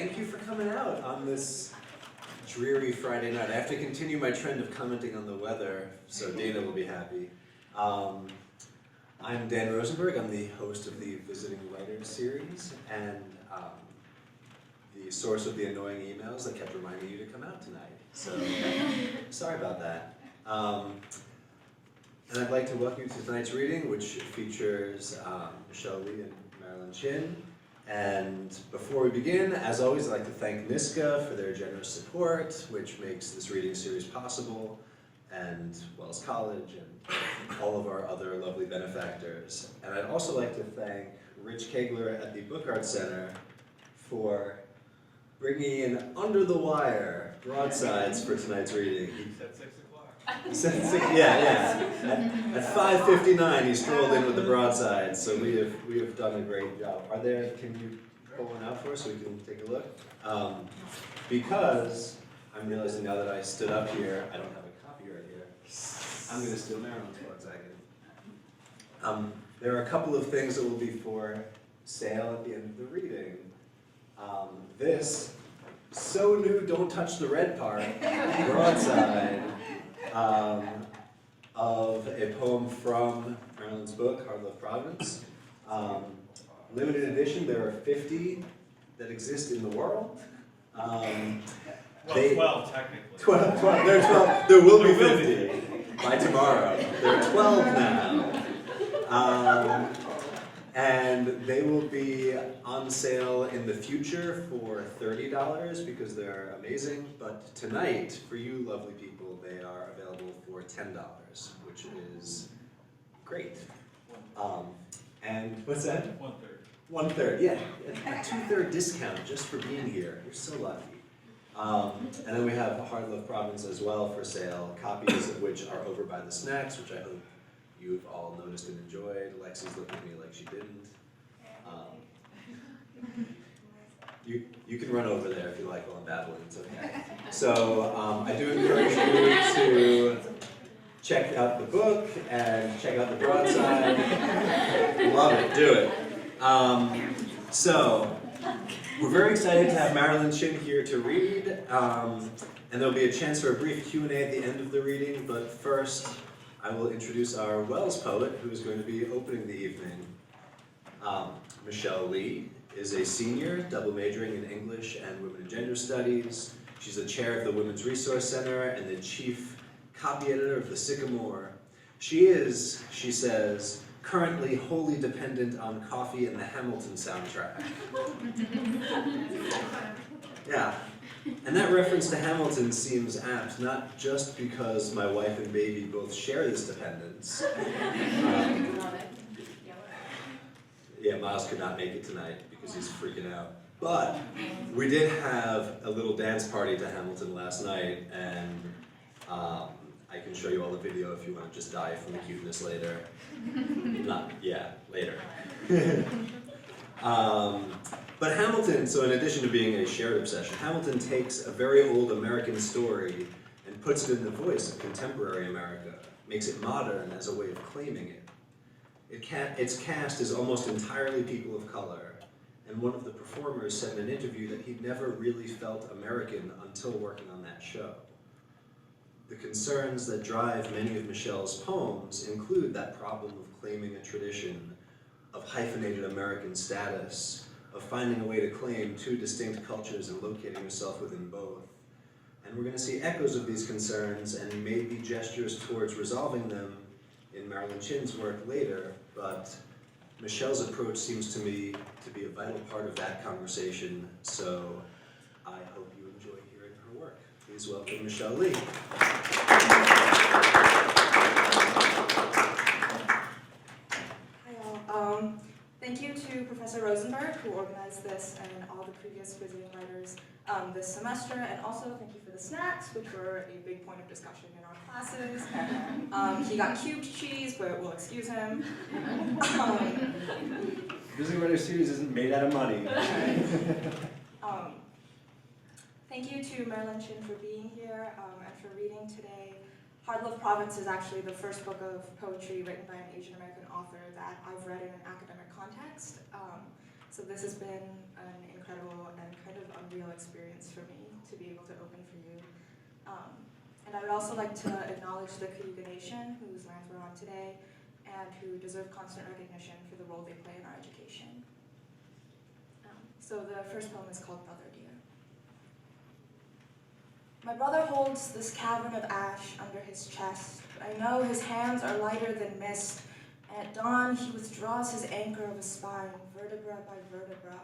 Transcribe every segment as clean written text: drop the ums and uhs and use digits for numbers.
Thank you for coming out on this dreary Friday night. I have to continue my trend of commenting on the weather, so Dana will be happy. I'm Dan Rosenberg. I'm the host of the Visiting Writers series, and the source of the annoying emails that kept reminding you to come out tonight. So, sorry about that. And I'd like to welcome you to tonight's reading, which features Michelle Lee and Marilyn Chin. And before we begin, as always, I'd like to thank NISCA for their generous support, which makes this reading series possible, and Wells College, and all of our other lovely benefactors. And I'd also like to thank Rich Kegler at the Book Arts Center for bringing in under-the-wire broadsides for tonight's reading. He said 6 o'clock. Yeah. At 5:59, he strolled in with the broadside, so we have done a great job. Can you pull one out for us so we can take a look? Because I'm realizing now that I stood up here, I don't have a copy right here. I'm going to steal Marilyn's for a second. There are a couple of things that will be for sale at the end of the reading. This, so new, don't touch the red part, broadside, of a poem from Marilyn's book, Hard-Love Providence. Limited edition, there are 50 that exist in the world. 12 technically. 12, there are 12, there will be 50 by tomorrow. There are 12 now. And they will be on sale in the future for $30 because they're amazing. But tonight, for you lovely people, they are available for $10, which is great. And what's that? 1/3. 1/3, yeah. A 2/3 discount just for being here. You're so lucky. And then we have Hard-Love Providence as well for sale, copies of which are over by the snacks, which I hope you've all noticed and enjoyed. Lexi's looking at me like she didn't. You can run over there if you like while I'm babbling, it's okay. So I do encourage you to check out the book and check out the broadside. Love it, do it. So we're very excited to have Marilyn Chin here to read, and there'll be a chance for a brief Q&A at the end of the reading, but first I will introduce our Wells poet who is going to be opening the evening. Michelle Lee is a senior, double majoring in English and Women and Gender Studies. She's the chair of the Women's Resource Center and the chief copy editor of The Sycamore. She is, she says, currently wholly dependent on coffee and the Hamilton soundtrack. Yeah. And that reference to Hamilton seems apt, not just because my wife and baby both share this dependence. Yeah, Miles could not make it tonight because he's freaking out. But we did have a little dance party to Hamilton last night, and I can show you all the video if you want to just die from the cuteness later. Later. But Hamilton, so in addition to being a shared obsession, Hamilton takes a very old American story and puts it in the voice of contemporary America, makes it modern as a way of claiming it. Its cast is almost entirely people of color, and one of the performers said in an interview that he'd never really felt American until working on that show. The concerns that drive many of Michelle's poems include that problem of claiming a tradition, of hyphenated American status, of finding a way to claim two distinct cultures and locating yourself within both. And we're going to see echoes of these concerns and maybe gestures towards resolving them in Marilyn Chin's work later, but Michelle's approach seems to me to be a vital part of that conversation, so I hope you enjoy hearing her work. Please welcome Michelle Lee. Hi all. Thank you to Professor Rosenberg, who organized this, and all the previous visiting writers this semester, and also thank you for the snacks, which were a big point of discussion in our classes. He got cubed cheese, but we'll excuse him. Visiting Writers Series isn't made out of money. Thank you to Marilyn Chin for being here and for reading today. Hard-Love Providence is actually the first book of poetry written by an Asian American author that I've read in an academic context. So this has been an incredible and kind of unreal experience for me to be able to open for you. And I would also like to acknowledge the Cayuga Nation, whose lands we're on today, and who deserve constant recognition for the role they play in our education. So the first poem is called Brother Dear. My brother holds this cavern of ash under his chest, but I know his hands are lighter than mist, and at dawn he withdraws his anchor of a spine, vertebra by vertebra.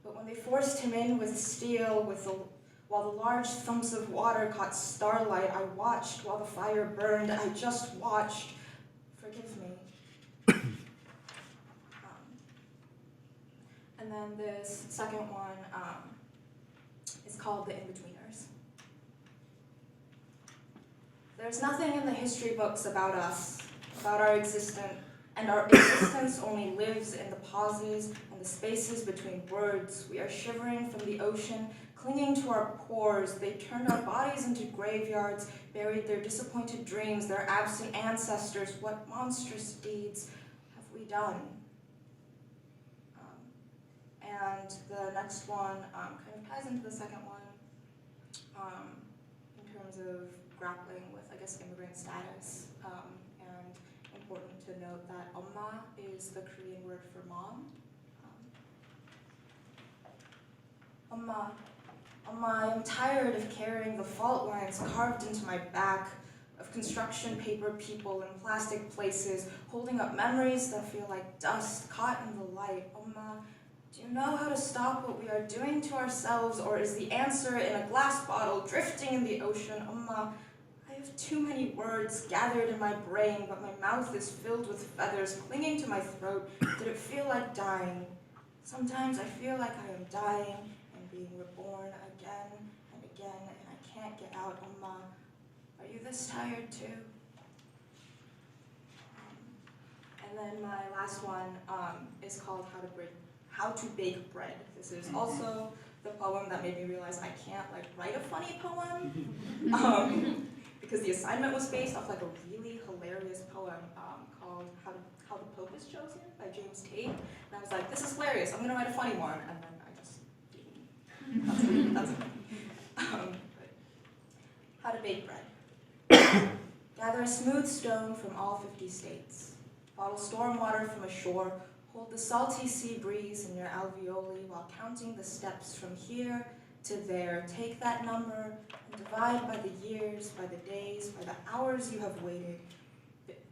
But when they forced him in with steel, while the large thumps of water caught starlight, I watched while the fire burned. I just watched. Forgive me. And then this second one is called The In-Betweeners. There's nothing in the history books about us, about our existence, and our existence only lives in the pauses and the spaces between words. We are shivering from the ocean, clinging to our pores. They turned our bodies into graveyards, buried their disappointed dreams, their absent ancestors. What monstrous deeds have we done? And the next one kind of ties into the second one in terms of grappling with, I guess, immigrant status. And important to note that Amma is the Korean word for mom. Amma, I am tired of carrying the fault lines carved into my back, of construction paper people in plastic places, holding up memories that feel like dust caught in the light. Amma, do you know how to stop what we are doing to ourselves, or is the answer in a glass bottle drifting in the ocean? Amma, I have too many words gathered in my brain, but my mouth is filled with feathers clinging to my throat. Did it feel like dying? Sometimes I feel like I am dying and being reborn again and again, and I can't get out. Amma, are you this tired too? And then my last one is called How to Bake Bread. This is also the poem that made me realize I can't write a funny poem because the assignment was based off a really hilarious poem called How the Pope is Chosen by James Tate. And I was like, this is hilarious, I'm gonna write a funny one. And then I just didn't. That's it. How to Bake Bread. Gather a smooth stone from all 50 states. Bottle storm water from a shore. Hold the salty sea breeze in your alveoli while counting the steps from here to there. Take that number and divide by the years, by the days, by the hours you have waited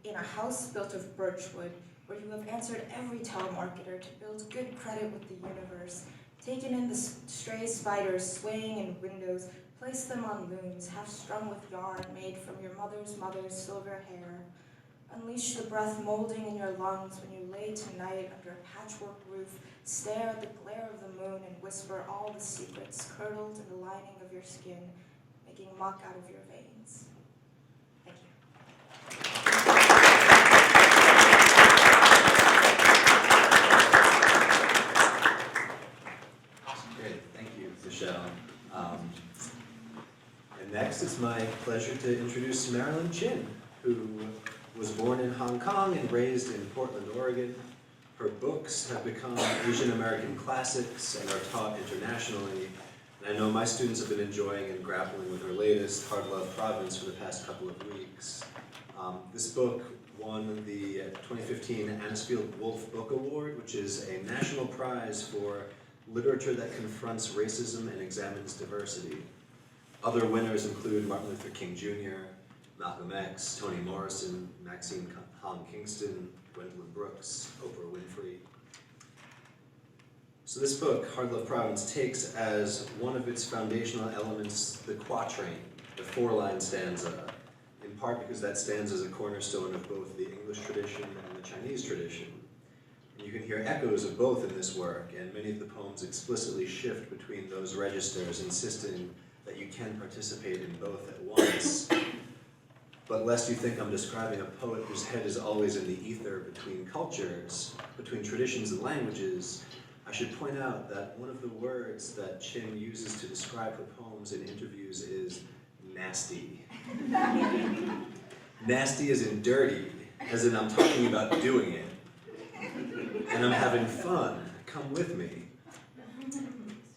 in a house built of birchwood, where you have answered every telemarketer to build good credit with the universe. Taken in the stray spiders swaying in windows, place them on looms, half strung with yarn made from your mother's silver hair. Unleash the breath molding in your lungs when you lay tonight under a patchwork roof, stare at the glare of the moon and whisper all the secrets curdled in the lining of your skin, making muck out of your veins. Thank you. Great, thank you, Michelle. And next, it's my pleasure to introduce Marilyn Chin, who was born in Hong Kong and raised in Portland, Oregon. Her books have become Asian American classics and are taught internationally. And I know my students have been enjoying and grappling with her latest, Hard Love Province, for the past couple of weeks. This book won the 2015 Anisfield-Wolf Book Award, which is a national prize for literature that confronts racism and examines diversity. Other winners include Martin Luther King Jr., Malcolm X, Toni Morrison, Maxine Hong Kingston, Gwendolyn Brooks, Oprah Winfrey. So this book, Hard Love Province, takes as one of its foundational elements the quatrain, the four-line stanza, in part because that stanza is a cornerstone of both the English tradition and the Chinese tradition. And you can hear echoes of both in this work, and many of the poems explicitly shift between those registers, insisting that you can participate in both at once. But lest you think I'm describing a poet whose head is always in the ether between cultures, between traditions and languages, I should point out that one of the words that Chin uses to describe her poems in interviews is nasty. Nasty as in dirty, as in I'm talking about doing it. And I'm having fun, come with me.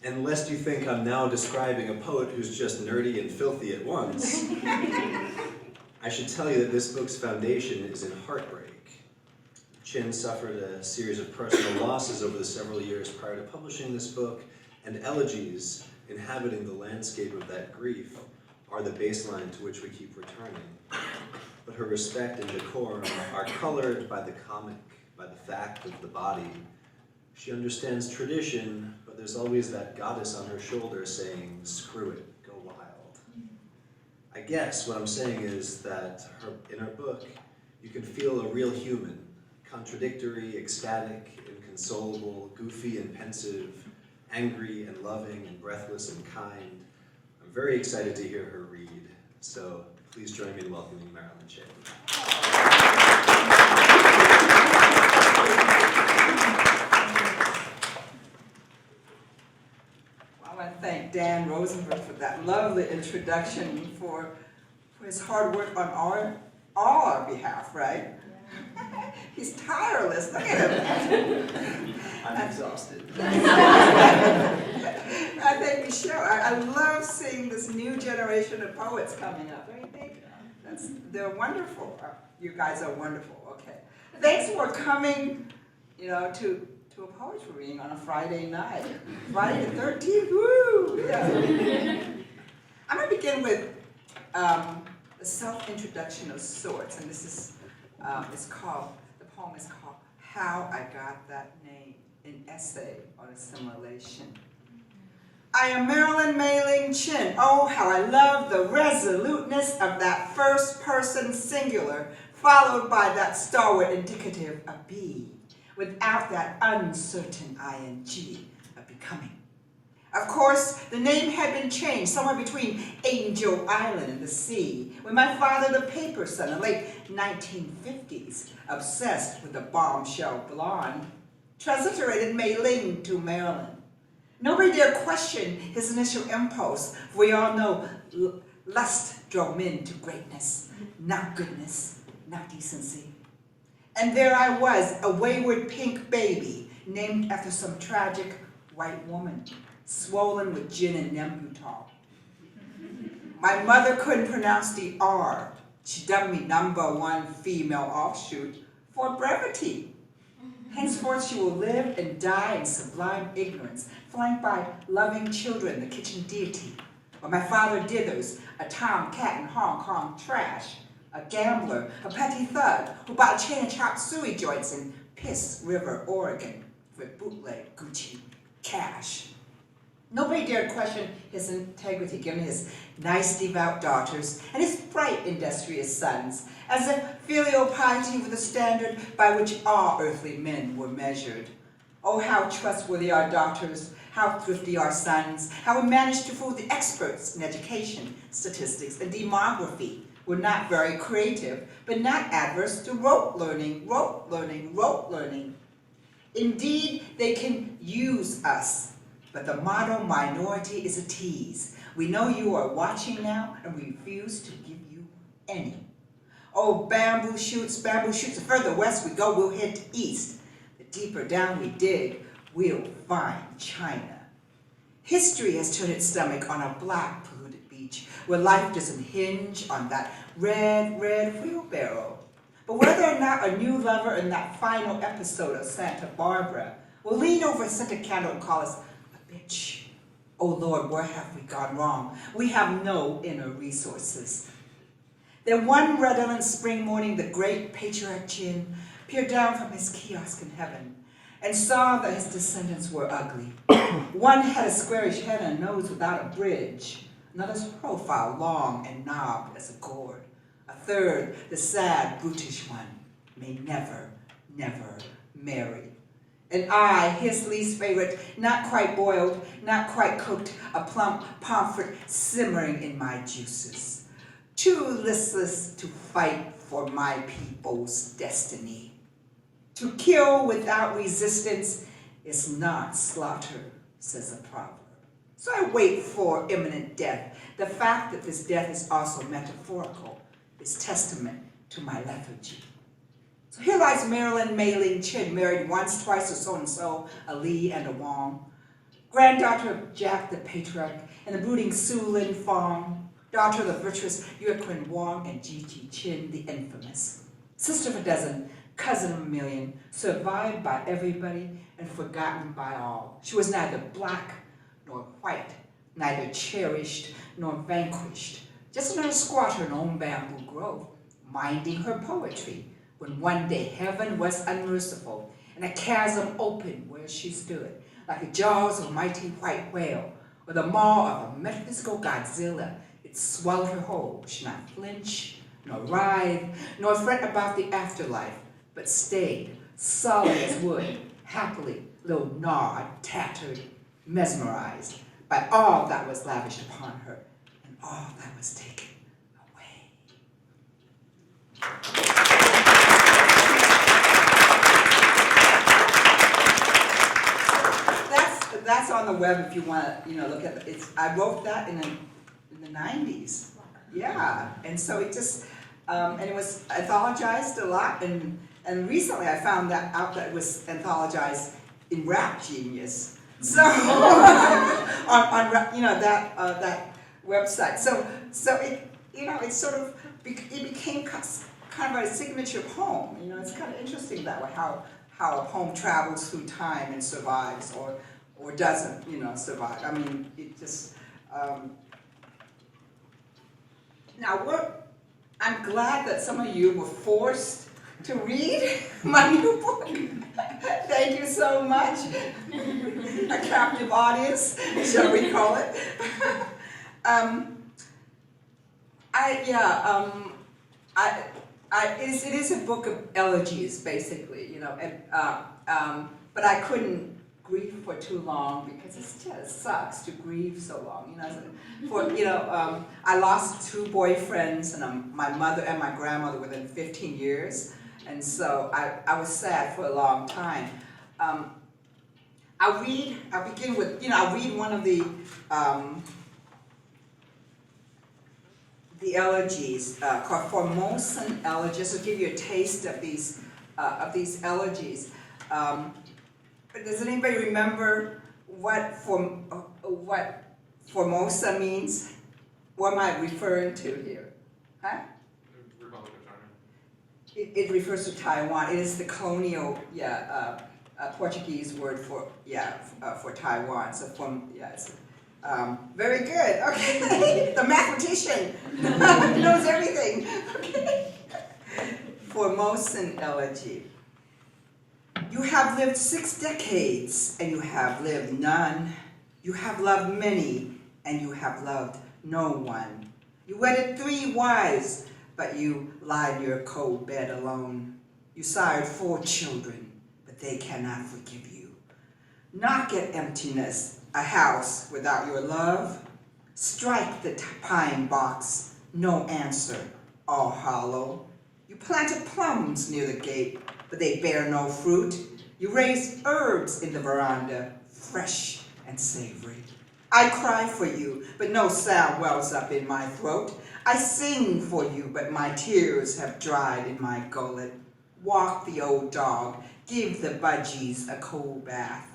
And lest you think I'm now describing a poet who's just nerdy and filthy at once, I should tell you that this book's foundation is in heartbreak. Chin suffered a series of personal losses over the several years prior to publishing this book, and elegies inhabiting the landscape of that grief are the baseline to which we keep returning. But her respect and decorum are colored by the comic, by the fact of the body. She understands tradition, but there's always that goddess on her shoulder saying, screw it, go wild. I guess what I'm saying is that in her book, you can feel a real human, contradictory, ecstatic, inconsolable, goofy and pensive, angry and loving and breathless and kind. I'm very excited to hear her read, so please join me in welcoming Marilyn Chin. I want to thank Dan Rosenberg for that lovely introduction, for his hard work on all our behalf, right? Yeah. He's tireless, look at him. I'm exhausted. I think Michelle, I love seeing this new generation of poets coming up, don't you think? They're wonderful. You guys are wonderful, okay. Thanks for coming, to a poetry reading on a Friday night. Friday the 13th, woo! Yeah. I'm going to begin with a self-introduction of sorts, and this is, the poem is called How I Got That Name, an essay on assimilation. I am Marilyn Chin. Oh, how I love the resoluteness of that first person singular, followed by that stalwart indicative, a be, without that uncertain ing of becoming. Of course, the name had been changed somewhere between Angel Island and the sea, when my father, the paper son, in the late 1950s, obsessed with the bombshell blonde, transliterated Mei Ling to Marilyn. Nobody dared question his initial impulse, for we all know lust drove men to greatness, not goodness, not decency. And there I was, a wayward pink baby, named after some tragic white woman, swollen with gin and Nembutal. My mother couldn't pronounce the R. She dubbed me #1 female offshoot for brevity. Henceforth she will live and die in sublime ignorance, flanked by loving children, the kitchen deity. But my father dithers, a tomcat in Hong Kong trash, a gambler, a petty thug, who bought a chain of chop suey joints in Piss River, Oregon, for bootleg Gucci cash. Nobody dared question his integrity, given his nice, devout daughters and his bright, industrious sons, as if filial piety were the standard by which all earthly men were measured. Oh, how trustworthy our daughters, how thrifty our sons, how we managed to fool the experts in education, statistics, and demography. We're not very creative, but not adverse to rote learning. Indeed, they can use us. But the model minority is a tease. We know you are watching now, and we refuse to give you any. Oh, bamboo shoots, the further west we go, we'll head east. The deeper down we dig, we'll find China. History has turned its stomach on a black polluted beach, where life doesn't hinge on that red wheelbarrow. But whether or not a new lover in that final episode of Santa Barbara will lean over a scented candle and call us bitch. Oh Lord, where have we gone wrong? We have no inner resources. Then one redolent spring morning, the great patriarch Chin peered down from his kiosk in heaven and saw that his descendants were ugly. One had a squarish head and a nose without a bridge. Another's profile long and knobbed as a gourd. A third, the sad, brutish one, may never marry. And I, his least favorite, not quite boiled, not quite cooked, a plump pomfret simmering in my juices. Too listless to fight for my people's destiny. To kill without resistance is not slaughter, says the proverb. So I wait for imminent death. The fact that this death is also metaphorical is testament to my lethargy. So here lies Marilyn Chin, married once, twice to so-and-so, a Lee and a Wong. Granddaughter of Jack the Patriarch and the brooding Su Lin Fong. Daughter of the virtuous Yue Kun Wong and Ji Chin, the infamous. Sister of a dozen, cousin of a million, survived by everybody and forgotten by all. She was neither black nor white, neither cherished nor vanquished, just another squatter in old bamboo grove, minding her poetry, when one day heaven was unmerciful and a chasm opened where she stood, like the jaws of a mighty white whale or the maw of a metaphysical Godzilla. It swallowed her whole. She did not flinch, nor writhe, nor fret about the afterlife, but stayed solid as wood, happily, little gnawed, tattered, mesmerized by all that was lavished upon her and all that was taken away. That's on the web if you want to, look at it. I wrote that in the 90s. Yeah, and so it just, and it was anthologized a lot, and recently I found out that it was anthologized in Rap Genius. So on that website. So it it sort of it became kind of a signature poem. It's kind of interesting that way how a poem travels through time and survives or doesn't survive. I mean, it just. Now I'm glad that some of you were forced to read my new book. Thank you so much. A captive audience, shall we call it? It is a book of elegies, basically, but I couldn't grieve for too long because it just sucks to grieve so long, I lost 2 boyfriends and my mother and my grandmother within 15 years, and so I was sad for a long time. I'll begin with, I'll read one of the elegies called Formosan Elegies. I'll give you a taste of these elegies. Does anybody remember what Formosa means? What am I referring to here? Huh? Republic of China. It refers to Taiwan. It is the colonial, Portuguese word for Taiwan. So very good. Okay, the mathematician knows everything. Okay. Formosan elegy. You have lived 6 decades, and you have lived none. You have loved many, and you have loved no one. You wedded 3 wives, but you lie in your cold bed alone. You sired 4 children, but they cannot forgive you. Knock at emptiness, a house without your love. Strike the pine box, no answer, all hollow. You planted plums near the gate, but they bear no fruit. You raise herbs in the veranda, fresh and savory. I cry for you, but no sound wells up in my throat. I sing for you, but my tears have dried in my gullet. Walk the old dog, give the budgies a cold bath.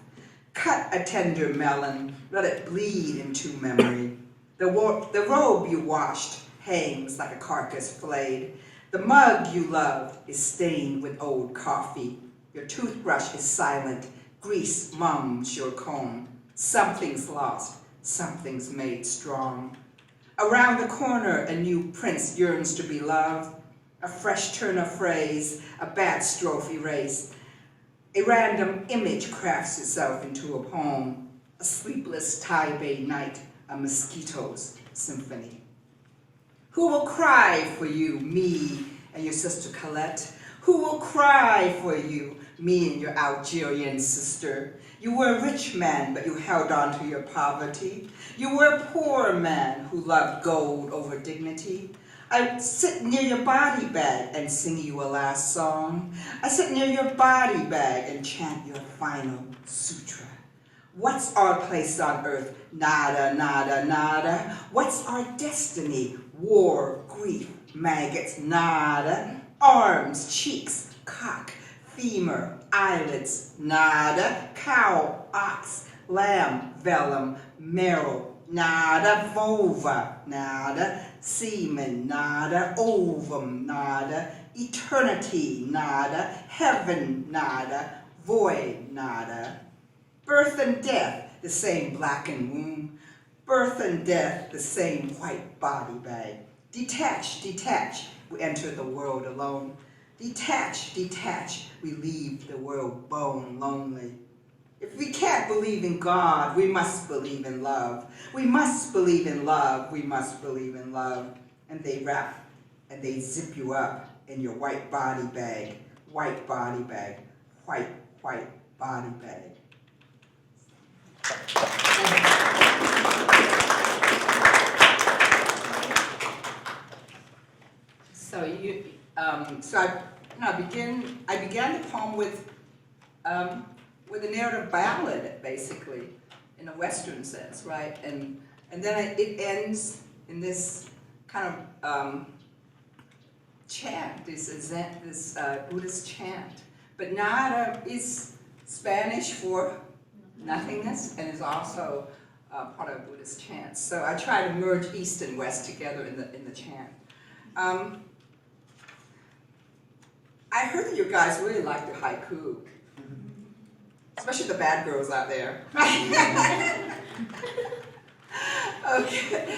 Cut a tender melon, let it bleed into memory. The robe you washed hangs like a carcass flayed. The mug you loved is stained with old coffee. Your toothbrush is silent. Grease mums your comb. Something's lost. Something's made strong. Around the corner, a new prince yearns to be loved. A fresh turn of phrase, a bad strophe erased. A random image crafts itself into a poem. A sleepless Taipei night, a mosquito's symphony. Who will cry for you, me and your sister Colette? Who will cry for you, me and your Algerian sister? You were a rich man, but you held on to your poverty. You were a poor man who loved gold over dignity. I sit near your body bag and sing you a last song. I sit near your body bag and chant your final sutra. What's our place on earth? Nada, nada, nada. What's our destiny? War, grief, maggots, nada. Arms, cheeks, cock, femur, eyelids, nada, cow, ox, lamb, velum, marrow, nada, vulva, nada, semen, nada, ovum, nada, eternity, nada, heaven, nada, void, nada. Birth and death, the same blackened womb. Birth and death, the same white body bag. Detach, detach, we enter the world alone. Detach, detach, we leave the world bone lonely. If we can't believe in God, we must believe in love. We must believe in love, we must believe in love. And they wrap and they zip you up in your white body bag, white body bag, white body bag. I began the poem with a narrative ballad, basically, in a Western sense, right? And then it ends in this kind of chant, this Buddhist chant. But nada is Spanish for nothingness, and is also part of a Buddhist chant. So I try to merge East and West together in the chant. I heard that you guys really like the haiku, especially the bad girls out there. Okay,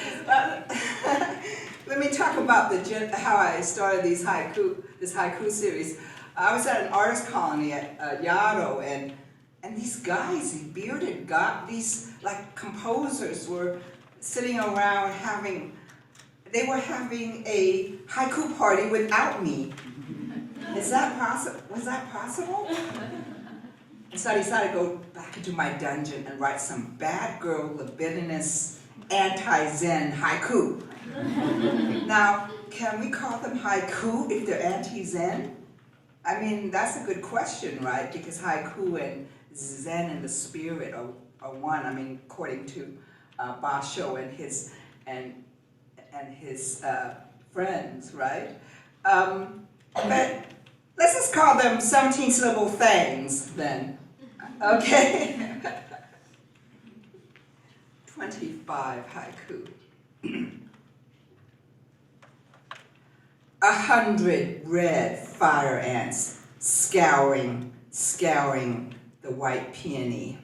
let me talk about how I started this haiku series. I was at an artist colony at Yaro, and these guys, these bearded these like composers were sitting around having a haiku party without me. Is that possible? Was that possible? And so I decided to go back into my dungeon and write some bad girl, libidinous, anti-Zen haiku. Now, can we call them haiku if they're anti-Zen? I mean, that's a good question, right? Because haiku and Zen and the spirit are one. I mean, according to Basho and his friends, right? But let's just call them 17-syllable things then. Okay. 25 haiku. 100 red fire ants scouring the white peony.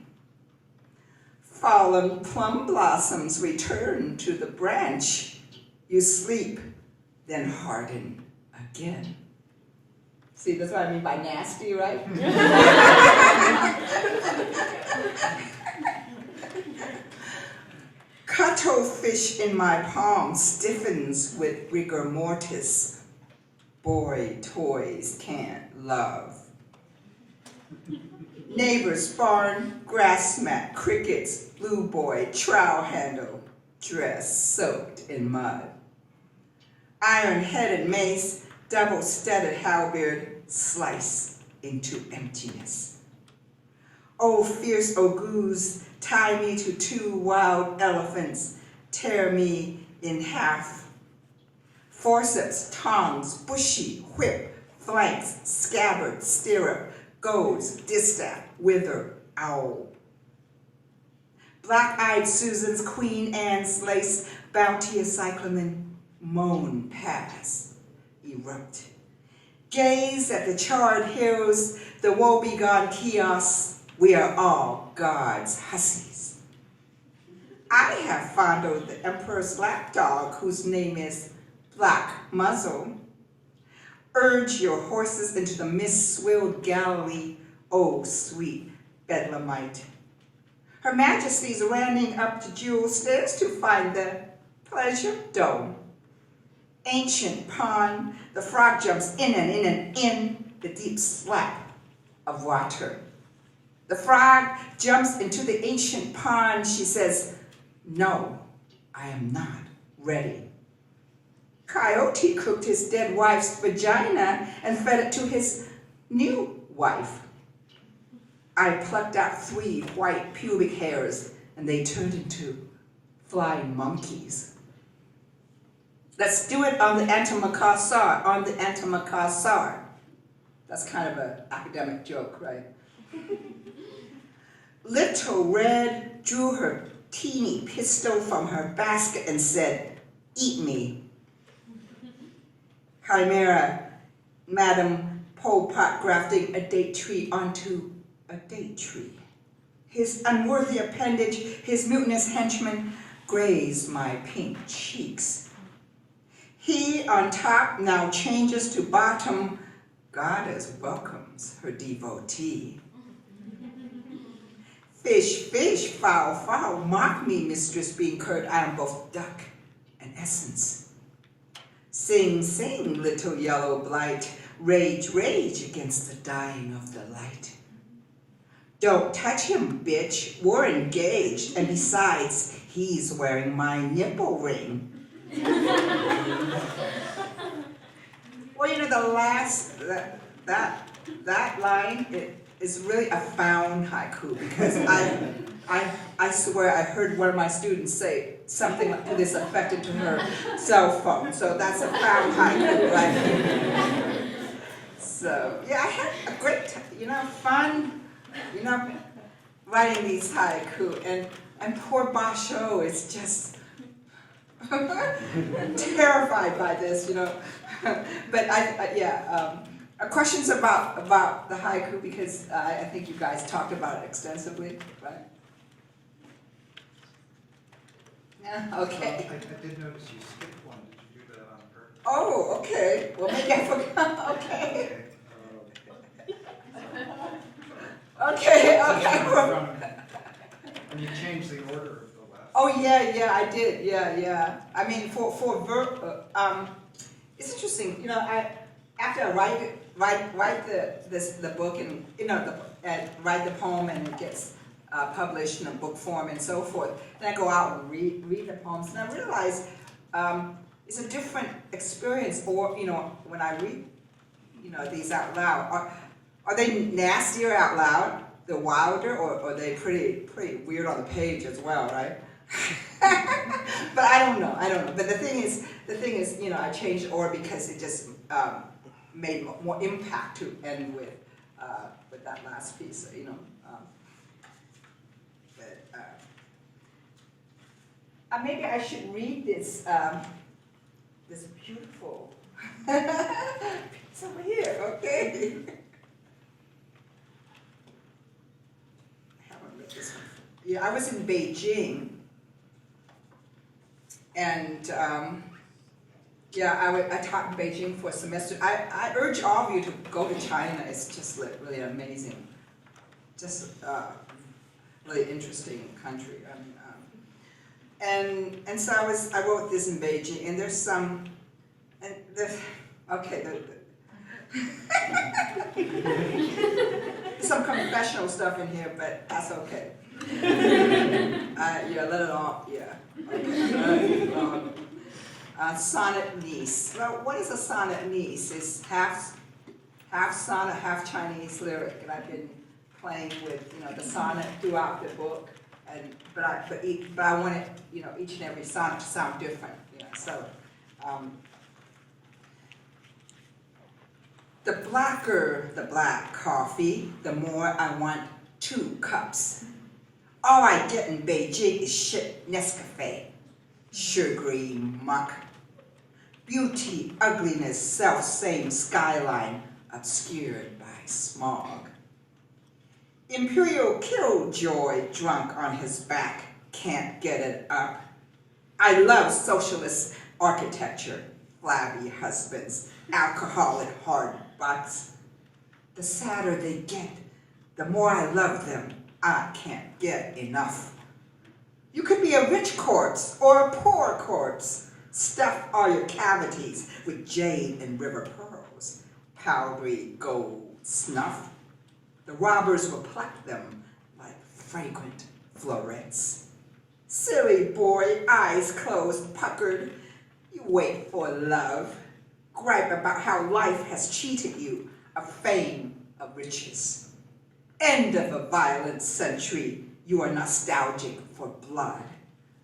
Fallen plum blossoms return to the branch. You sleep, then harden again. See, that's what I mean by nasty, right? Cuttlefish in my palm stiffens with rigor mortis. Boy toys can't love. Neighbor's barn, grass mat, crickets, blue boy, trowel handle, dress soaked in mud. Iron-headed mace, double-studded halberd, slice into emptiness. Oh, fierce ogoos, tie me to 2 wild elephants, tear me in half. Forceps, tongs, bushy, whip, flanks, scabbard, stirrup, goads, distaff, wither, owl. Black-eyed Susan's, Queen Anne's lace, bounteous cyclamen, moan, pass, erupt. Gaze at the charred hills, the woebegone kiosks, we are all God's hussies. I have fondled the emperor's lapdog, whose name is Black Muzzle. Urge your horses into the mist-swilled Galilee, oh sweet Bedlamite. Her Majesty's landing up to Jewel Stairs to find the pleasure dome. Ancient pond, the frog jumps in and in the deep slap of water. The frog jumps into the ancient pond. She says, no, I am not ready. Coyote cooked his dead wife's vagina and fed it to his new wife. I plucked out 3 white pubic hairs and they turned into flying monkeys. Let's do it on the antimacassar, That's kind of an academic joke, right? Little Red drew her teeny pistol from her basket and said, "Eat me." Chimera, Madame Pol Pot grafting a date tree onto a date tree. His unworthy appendage, his mutinous henchman, grazed my pink cheeks. He on top now changes to bottom. Goddess welcomes her devotee. Fish, fish, fowl, fowl, mock me, mistress, being curt, I am both duck and essence. Sing, sing, little yellow blight, rage, rage against the dying of the light. Don't touch him, bitch, we're engaged, and besides, he's wearing my nipple ring. Well, you know, the last, that line, it is really a found haiku, because I swear I heard one of my students say something to this effect into her cell phone, so that's a found haiku, right? So, yeah, I had a great time, you know, fun, you know, writing these haiku, and poor Basho is just terrified by this, you know. But questions about the haiku, because I think you guys talked about it extensively, right? Yeah, okay. I did notice you skipped one. Did you do that on purpose? Oh, okay. Well, maybe I forgot. Okay. Okay. And you changed the order of the last. Oh yeah, I did. Yeah. I mean, it's interesting. You know, after I write the book, and you know, write the poem, and it gets published in a book form and so forth. Then I go out and read the poems, and I realize it's a different experience. Or you know, when I read, you know, these out loud, are they nastier out loud? They're wilder, or are they pretty weird on the page as well, right? But I don't know. But the thing is, you know, I changed the order because it just made more impact to end with that last piece, you know. Maybe I should read this this beautiful piece over here, okay? I haven't read this one. Yeah, I was in Beijing, and I taught in Beijing for a semester. I urge all of you to go to China. It's just really amazing, just really interesting country. I mean, and so I wrote this in Beijing, and there's some, and some confessional stuff in here, but that's okay. Yeah, let it off. Yeah. Okay. Sonnet niece. Well, what is a sonnet niece? It's half sonnet, half Chinese lyric, and I've been playing with, you know, the sonnet throughout the book, but I want it, you know, each and every sonnet to sound different, you know. So the blacker the black coffee, the more I want 2 cups. All I get in Beijing is shit Nescafe, sugary muck. Beauty, ugliness, self-same skyline obscured by smog. Imperial killjoy drunk on his back, can't get it up. I love socialist architecture, flabby husbands, alcoholic hard butts. The sadder they get, the more I love them. I can't get enough. You could be a rich corpse or a poor corpse. Stuff all your cavities with jade and river pearls, powdery gold snuff. The robbers will pluck them like fragrant florets. Silly boy, eyes closed, puckered. You wait for love. Gripe about how life has cheated you of fame, of riches. End of a violent century, you are nostalgic for blood.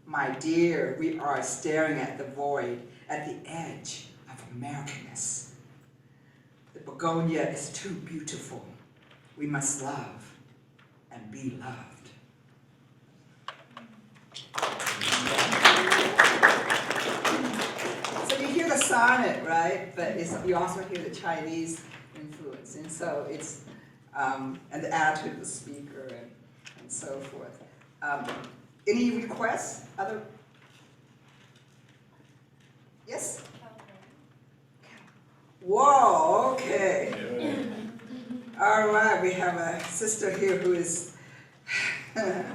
My dear, we are staring at the void, at the edge of Americanness. The begonia is too beautiful. We must love and be loved. So you hear the sonnet, right? But you also hear the Chinese influence. And so it's, and the attitude of the speaker and so forth. Any requests? Other? Yes? Whoa, okay. All right, we have a sister here who is, yeah,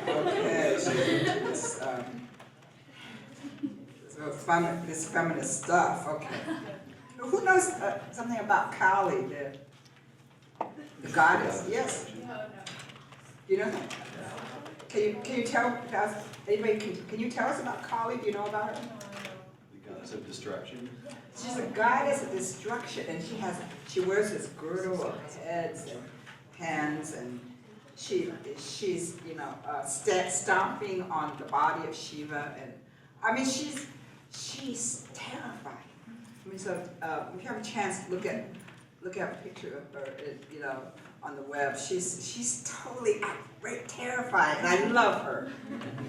okay, she's into this feminist stuff, okay. Who knows something about Kali, the goddess? Yes? You know? Can you tell us, anybody, can you tell us about Kali? Do you know about her? The goddess of destruction. She's a goddess of destruction, and she wears this girdle of heads and hands, and she's stomping on the body of Shiva, and I mean she's terrifying. I mean, so if you have a chance, look at a picture of her, on the web. She's totally outright terrifying, and I love her,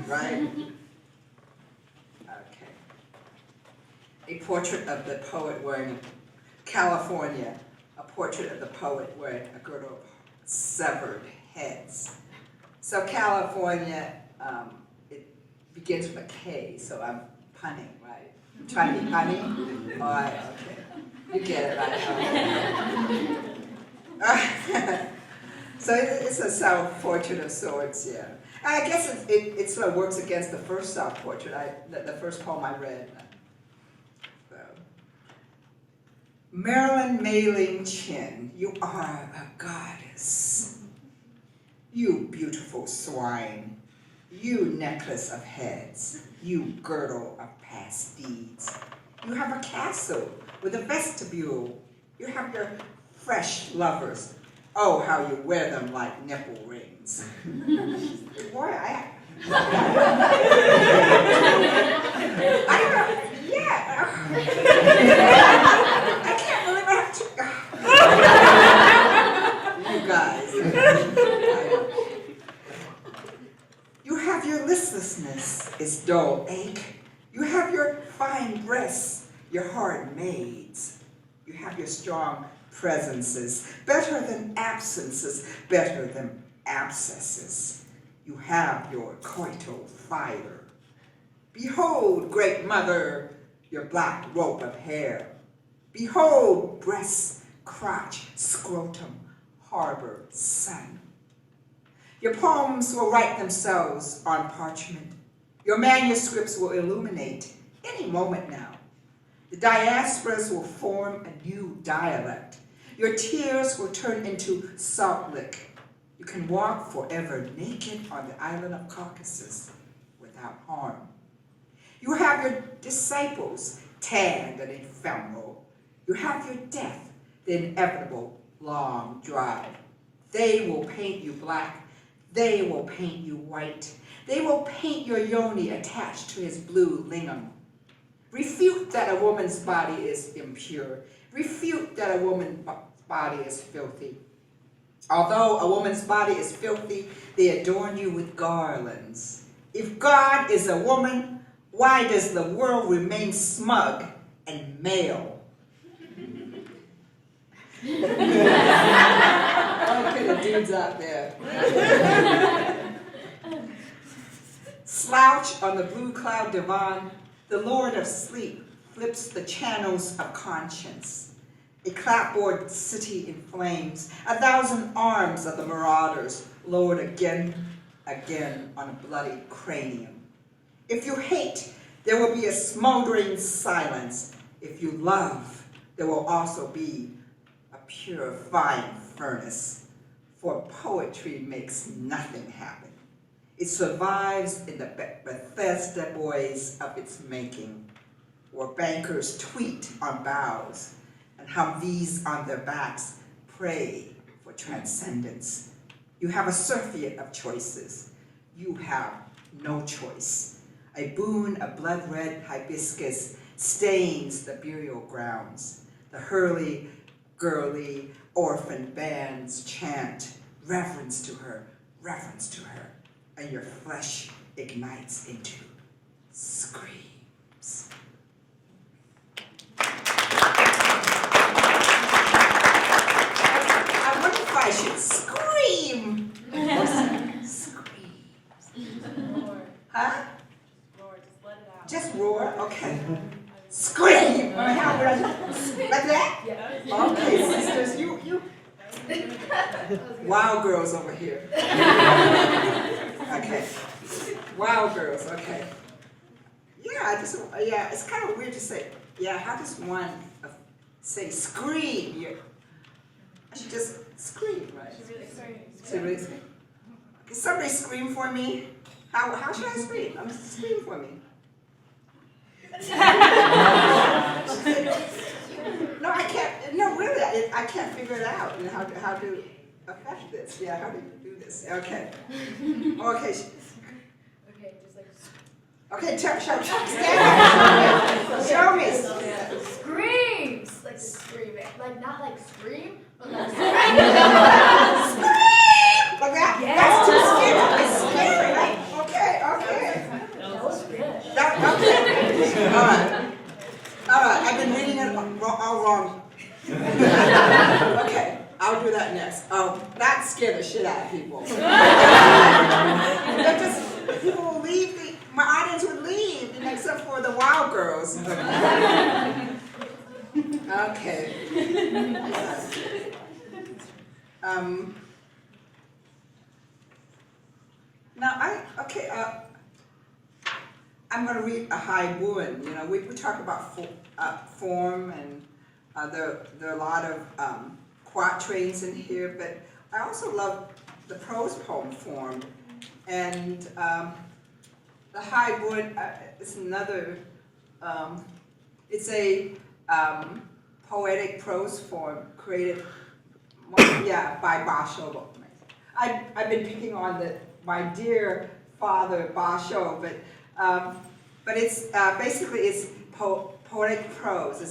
right? Okay. A portrait of the poet wearing California. A portrait of the poet wearing a girdle of severed heads. So California, it begins with a K, so I'm punning, right? I'm trying to be punning. All right, okay. You get it, right? So it's a self-portrait of sorts, yeah. I guess it sort of works against the first self-portrait, the first poem I read. So. Marilyn Chin, you are a goddess. You beautiful swine. You necklace of heads. You girdle of past deeds. You have a castle with a vestibule. You have your fresh lovers. Oh, how you wear them like nipple rings. Boy, I don't know. Yeah. I can't believe I have to. You guys. You have your listlessness, its dull ache. You have your fine breasts, your hard maids. You have your strong presences, better than absences, better than abscesses. You have your coital fire. Behold, great mother, your black rope of hair. Behold, breast, crotch, scrotum, harbor, sun. Your poems will write themselves on parchment. Your manuscripts will illuminate any moment now. The diasporas will form a new dialect. Your tears will turn into salt lick. You can walk forever naked on the island of Caucasus without harm. You have your disciples, tanned and ephemeral. You have your death, the inevitable long drive. They will paint you black. They will paint you white. They will paint your yoni attached to his blue lingam. Refute that a woman's body is impure. Refute that a woman's body is filthy. Although a woman's body is filthy, they adorn you with garlands. If God is a woman, why does the world remain smug and male? Okay, the dudes out there. Slouch on the blue cloud divan, the Lord of Sleep flips the channels of conscience. A clapboard city in flames, 1,000 arms of the marauders lowered again on a bloody cranium. If you hate, there will be a smoldering silence. If you love, there will also be a purifying furnace. For poetry makes nothing happen. It survives in the Bethesda boys of its making, where bankers tweet on bows and Humvees on their backs pray for transcendence. You have a surfeit of choices. You have no choice. A boon of blood-red hibiscus stains the burial grounds. The hurly-gurly orphan bands chant reverence to her, and your flesh ignites into screams. I wonder if I should scream. Roar. Huh? Roar, just let it out. Just roar? Okay. Scream! How would I do? Like that? Yeah. Okay, sisters, you. Wild girls over here. Okay. Wild girls, okay. Yeah, it's kind of weird to say, yeah, how does one say scream? I should just scream, right? Should really scream. Should really scream? Can somebody scream for me? How should I scream? Scream for me. No, I can't. No, really, I can't figure it out. You know, how to affect this? Yeah, how do you do this? Okay. Okay. Okay, just like. Okay. Show me. Screams, like screaming, like not like scream, but like Scream! Like that? Yeah. That's too scary. It's scary, right? Okay. that was good. Okay. All right. I've been reading it all wrong. Okay. I'll do that next. That scared the shit out of people. People will leave. My audience would leave, except for the wild girls. Okay. I'm going to read a Hall²s. You know, we talk about form, and there are a lot of quatrains in here, but I also love the prose poem form. And the Hall² is another, it's a poetic prose form created, by Basho. I've been picking on my dear father Basho, but it's basically it's poetic prose.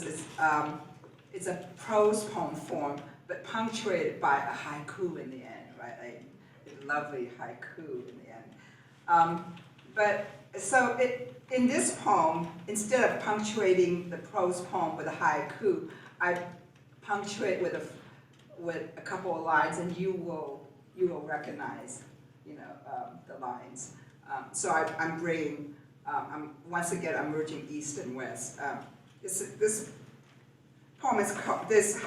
It's a prose poem form, but punctuated by a haiku in the end, right? A lovely haiku in the end. In this poem, instead of punctuating the prose poem with a haiku, I punctuate with a couple of lines, and you will recognize, the lines. So I'm bringing. Once again, I'm merging East and West. This poem is called. This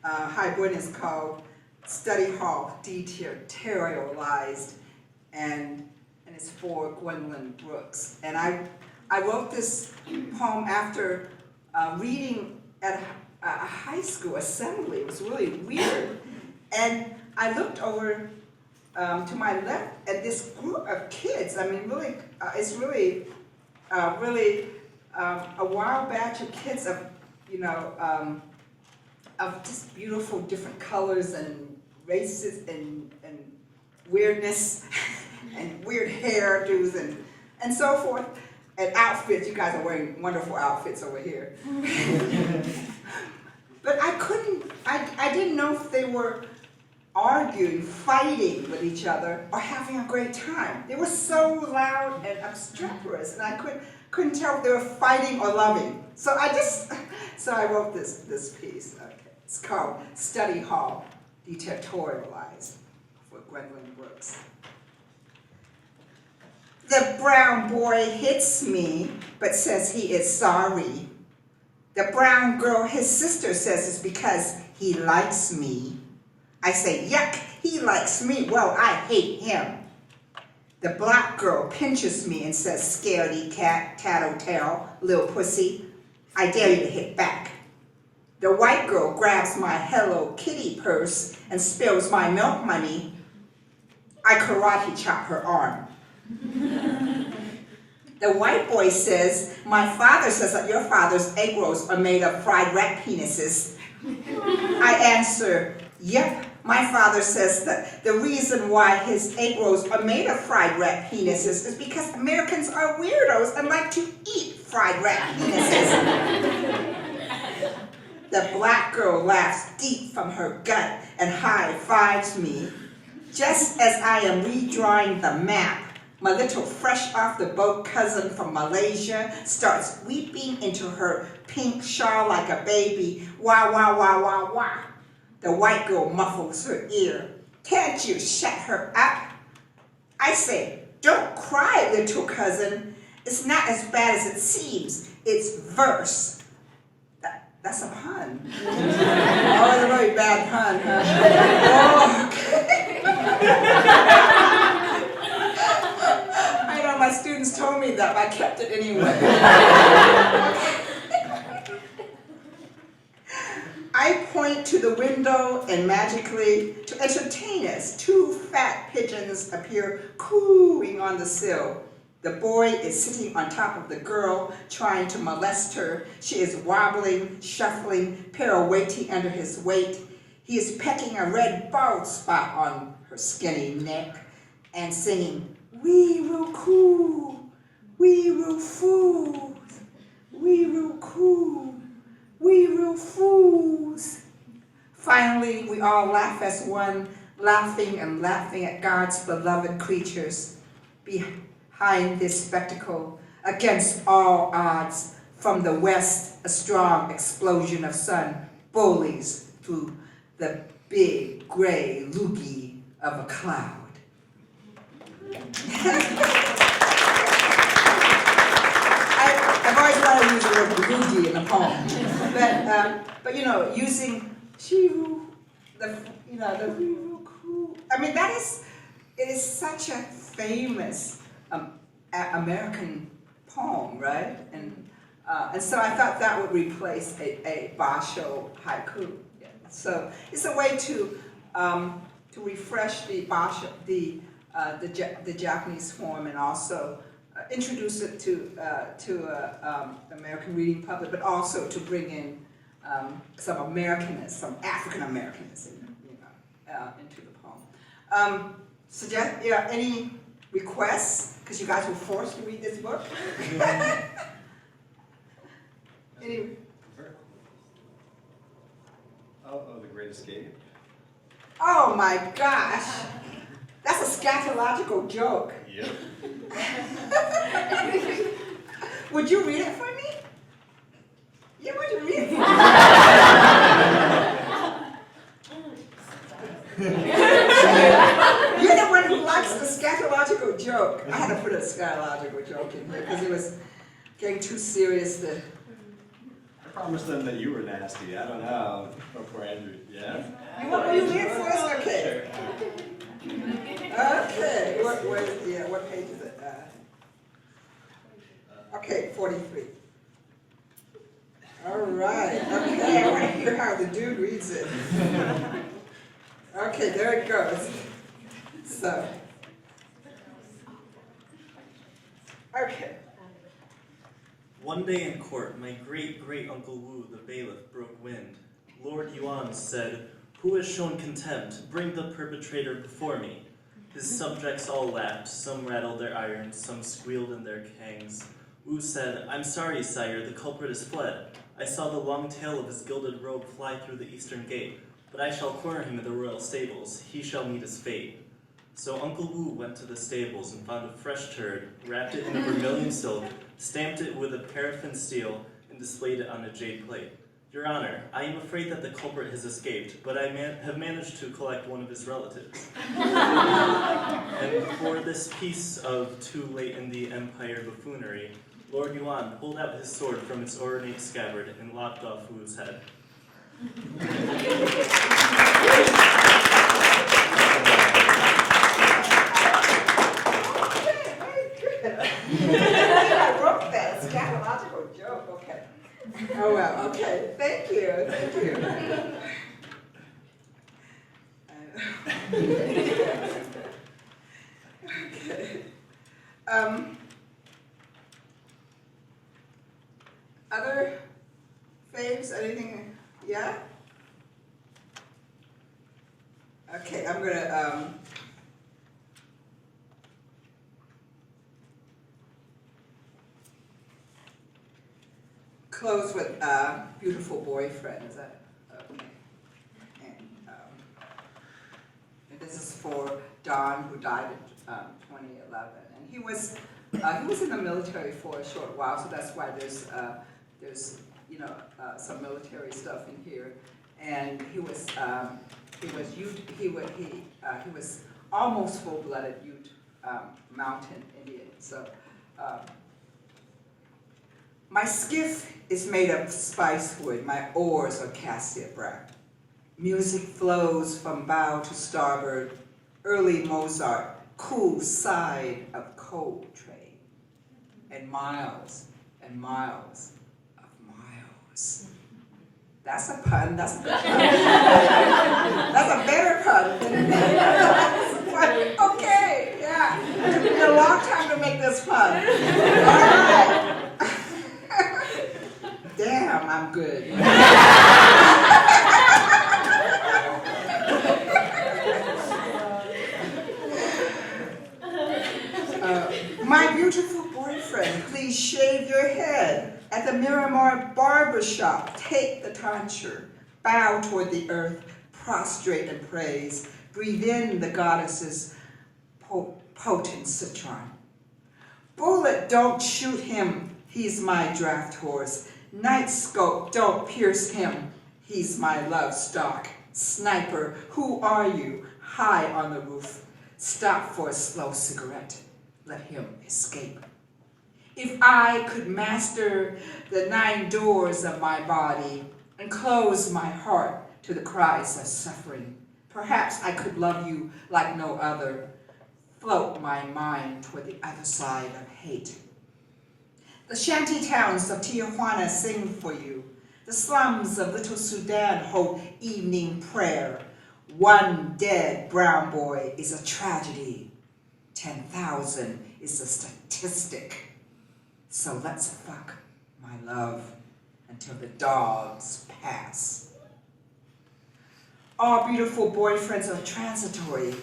Hall² is called "Study Hall Detailized," and it's for Gwendolyn Brooks. And I wrote this poem after reading at a high school assembly. It was really weird. And I looked over to my left at this group of kids. I mean, really, it's really a wild batch of kids of just beautiful different colors and races and weirdness and weird hairdos and so forth, and outfits. You guys are wearing wonderful outfits over here. But I didn't know if they were arguing, fighting with each other, or having a great time. They were so loud and obstreperous, and I couldn't tell if they were fighting or loving. So I wrote this piece. Okay. It's called "Study Hall Detailized" for Gwendolyn Brooks. The brown boy hits me, but says he is sorry. The brown girl, his sister, says it's because he likes me. I say, yuck, he likes me. Well, I hate him. The black girl pinches me and says, scaredy cat, tattletale, little pussy. I dare you to hit back. The white girl grabs my Hello Kitty purse and spills my milk money. I karate chop her arm. The white boy says, my father says that your father's egg rolls are made of fried rat penises. I answer, yep, My father says that the reason why his egg rolls are made of fried rat penises is because Americans are weirdos and like to eat fried rat penises. The black girl laughs deep from her gut and high-fives me. Just as I am redrawing the map, my little fresh-off-the-boat cousin from Malaysia starts weeping into her pink shawl like a baby. Wah, wah, wah, wah, wah. The white girl muffles her ear. Can't you shut her up? I say, don't cry, little cousin. It's not as bad as it seems. It's verse. That's a pun. Oh, it's a very bad pun, huh? Oh, okay. I know my students told me that, but I kept it anyway. I point to the window and magically, to entertain us, 2 fat pigeons appear cooing on the sill. The boy is sitting on top of the girl, trying to molest her. She is wobbling, shuffling, pirouetting under his weight. He is pecking a red bald spot on her skinny neck and singing, "We will coo, we will fools, we will coo, we will fools." Finally, we all laugh as one, laughing and laughing at God's beloved creatures. Behind this spectacle, against all odds, from the west, a strong explosion of sun bullies through the big gray loogie of a cloud. I've always wanted to use the word loogie in a poem, but you know, using shiru, the I mean, it is such a famous American poem, right? And so I thought that would replace a basho haiku. Yeah. So it's a way to refresh the basho, the Japanese form, and also introduce it to American reading public, but also to bring in some Americanness, some African Americanness, into the poem. Any requests? Because you guys were forced to read this book. Any? Oh, The Great Escape. Oh my gosh, that's a scatological joke. Yep. Would you read it for me? Yeah, would you read it for me? You're the one who likes the scatological joke. I had to put a scatological joke in here because it was getting too serious to... I promised them that you were nasty. I don't know. Before Andrew, yeah? You want me to read it for us? Okay. Okay. What page is it? Okay, 43. All right. Okay, I want to hear how the dude reads it. Okay, there it goes. So. Okay. One day in court, my great-great-uncle Wu, the bailiff, broke wind. Lord Yuan said, "Who has shown contempt? Bring the perpetrator before me." His subjects all laughed, some rattled their irons, some squealed in their kangs. Wu said, "I'm sorry, sire, the culprit has fled. I saw the long tail of his gilded robe fly through the eastern gate, but I shall corner him in the royal stables. He shall meet his fate." So Uncle Wu went to the stables and found a fresh turd, wrapped it in a vermilion silk, stamped it with a paraffin steel, and displayed it on a jade plate. "Your Honor, I am afraid that the culprit has escaped, but I have managed to collect one of his relatives." And for this piece of too late in the empire buffoonery, Lord Yuan pulled out his sword from its ornate scabbard and lopped off Wu's head. I wrote that scatological joke. Okay. Oh well. Okay. Thank you. Thank you. Okay. Other faves? Anything? Yeah. Okay, I'm gonna close with Beautiful Boyfriend. Is that okay? And this is for Don, who died in 2011, and he was in the military for a short while, so that's why there's some military stuff in here, and he was almost full-blooded Ute Mountain Indian. So my skiff is made of spice wood, my oars are cassia black. Music flows from bow to starboard, early Mozart, cool side of Coltrane, and miles of miles. That's a pun, that's a good pun. That's a better pun than that. Okay, yeah. It took me a long time to make this pun. All right. Damn, I'm good. My beautiful boyfriend, please shave your head. At the Miramar barbershop, take the tonsure, bow toward the earth, prostrate and praise. Breathe in the goddess's potent citron. Bullet, don't shoot him, he's my draft horse. Night scope, don't pierce him, he's my love stock. Sniper, who are you? High on the roof. Stop for a slow cigarette. Let him escape. If I could master the 9 doors of my body and close my heart to the cries of suffering, perhaps I could love you like no other, float my mind toward the other side of hate. The shanty towns of Tijuana sing for you. The slums of Little Sudan hold evening prayer. 1 dead brown boy is a tragedy. 10,000 is a statistic. So let's fuck, my love, until the dogs pass. All beautiful boyfriends are transitory.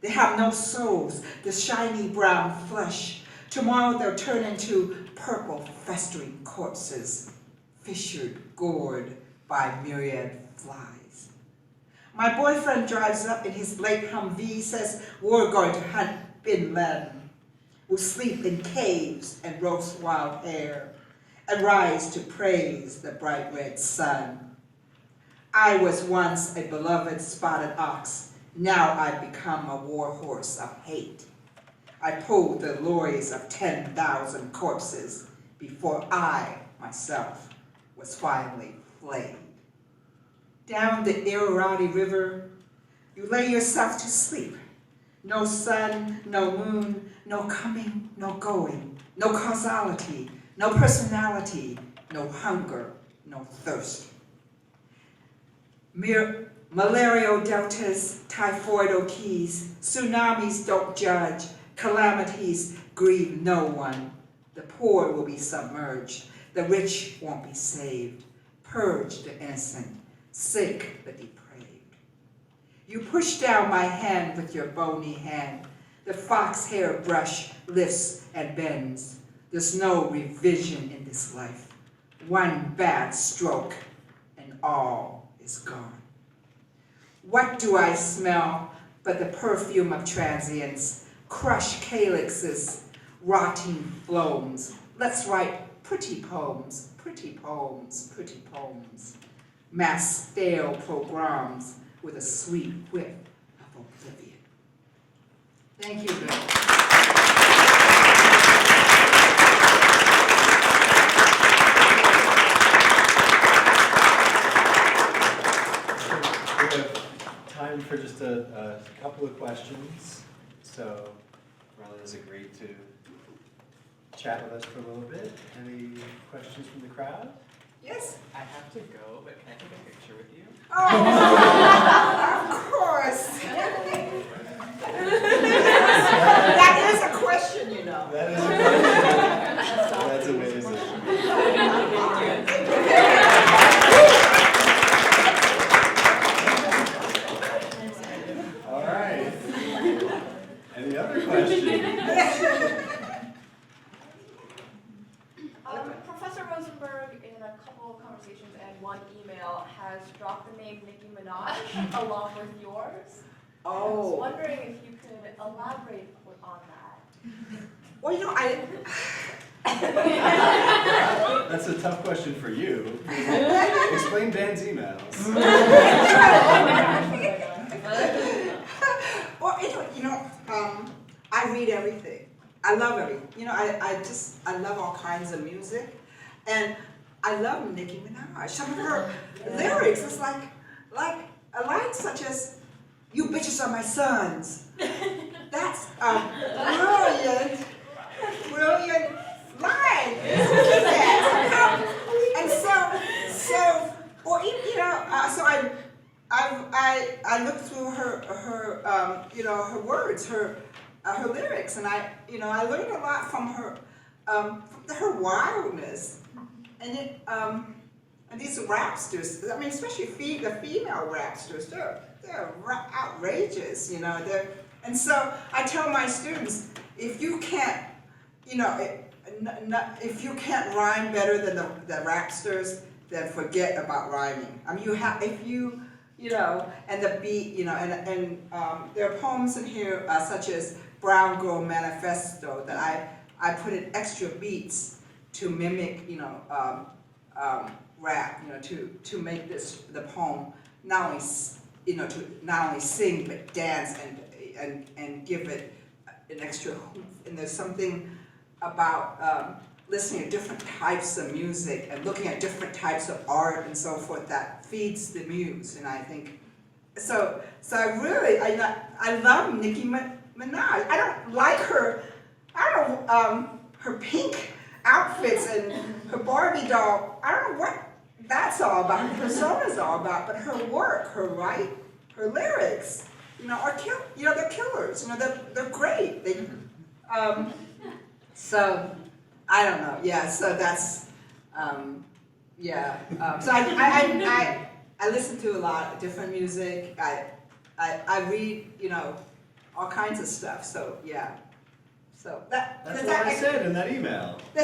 They have no souls, the shiny brown flesh. Tomorrow they'll turn into purple festering corpses, fissured, gored by myriad flies. My boyfriend drives up in his late Humvee, says we're going to hunt Bin Laden. We'll sleep in caves and roast wild hare and rise to praise the bright red sun. I was once a beloved spotted ox. Now I've become a war horse of hate. I pulled the lorries of 10,000 corpses before I, myself, was finally flayed. Down the Irrawaddy River, you lay yourself to sleep. No sun, no moon, no coming, no going, no causality, no personality, no hunger, no thirst. Malaria deltas, typhoidal keys, tsunamis don't judge, calamities grieve no one. The poor will be submerged, the rich won't be saved. Purge the innocent, sick the depraved. You push down my hand with your bony hand. The fox hair brush lifts and bends. There's no revision in this life. 1 bad stroke and all is gone. What do I smell but the perfume of transience, crushed calyxes, rotting floams? Let's write pretty poems, pretty poems, pretty poems. Mass stale pogroms with a sweet whiff of oblivion. Thank you, Bill. We have time for just a couple of questions. So Marilyn has agreed to chat with us for a little bit. Any questions from the crowd? Yes? I have to go, but can I take a picture with you? Oh, of course. That is a question, you know. That is amazing. That's amazing. off with yours. I was Oh, wondering if you could elaborate on that. well, you know, I, That's a tough question for you. Explain Dan's emails. well, I read everything. I love everything. You know, I love all kinds of music. And I love Nicki Minaj. Some of her lyrics is like a line such as, "You bitches are my sons." That's a brilliant line. And I looked through her words, her lyrics, and I learned a lot from her wildness, and these rapsters. I mean, especially the female rapsters, they're outrageous, you know. And so I tell my students, if you can't, if you can't rhyme better than the rapsters, then forget about rhyming. I mean, and the beat, and there are poems in here such as Brown Girl Manifesto that I put in extra beats to mimic, rap, to make the poem not only sing but dance and give it an extra hoop. And there's something about listening to different types of music and looking at different types of art and so forth that feeds the muse. And I think so. I love Nicki Minaj. I don't like her. Her pink outfits and her Barbie doll. I don't know what that's all about. Her persona's all about, but her work, her lyrics, they're killers. They're great. So I don't know. Yeah. So that's so I listen to a lot of different music. I read all kinds of stuff. So yeah. So That's what I said in that email. No.